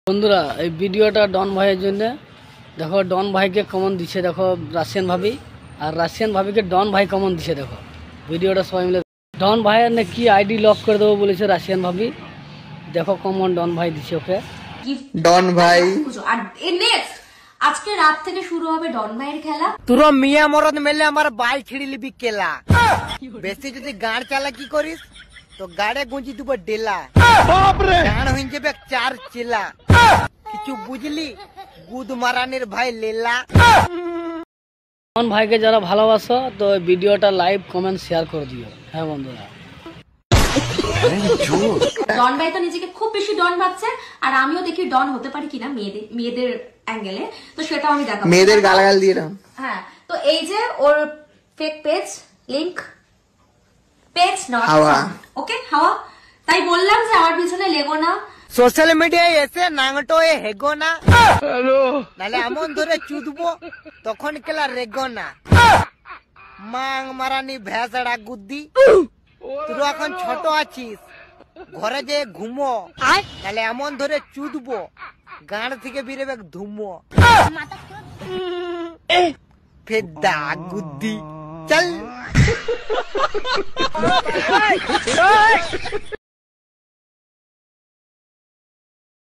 বন্ধুরা এই ভিডিওটা ডন ভাইয়ের জন্য। দেখো ডন ভাইকে কমন দিচ্ছে, দেখো রাশিয়ান ভাবি, আর রাশিয়ান ভাবিকে ডন ভাই কমন দিচ্ছে। দেখো ভিডিওটা সবাই মিলে। ডন ভাইয়ের না কি আইডি লক করে দেবো বলেছে রাশিয়ান ভাবি। দেখো কমন ডন ভাই দিচ্ছে ওকে। ডন ভাই আর নেক্সট আজকে রাত থেকে শুরু হবে ডন ভাইয়ের খেলা। তোর মিয়া মরদ মেলে আমার বাল ছিড়ি লিবি কেলা। বেশি যদি গাড় চালাকি করিস তো গাড়ে গুঁজি দিব ডেলা। গান হয়ে যাবে চার চেলা। কিছু বুঝলি গুদ মারানির ভাই লেলা। ডন ভাইকে যারা ভালোবাসো তো ভিডিওটা লাইভ কমেন্ট শেয়ার করে দিও। হ্যাঁ বন্ধুরা, ডন ভাই তো নিজেকে খুব বেশি ডন ভাবছে, আর আমিও দেখি ডন হতে পারি কিনা মেয়েদের অ্যাঙ্গেলে, তো সেটাও আমি দেখাবো। মেয়েদের গালাগাল দিয়ে দাও। হ্যাঁ, তো এই যে ওর fake page link page not হাওয়া। ওকে হাওয়া, তাই বললাম যে আমার পিছনে লেগো না। সোশ্যাল মিডিয়ায় এসে নাংটো এ হেগো না, নালে এমন ধরে চুদবো তখন কেলা রেগো না। মাং মারানি ভেসড়া গুদ্দি, তুই এখন ছোট আছিস, ঘরে যে ঘুমো, নালে এমন ধরে চুদবো গাঁড় থেকে বেরোবে ধুমো। ফেদা গুদ্দি চল।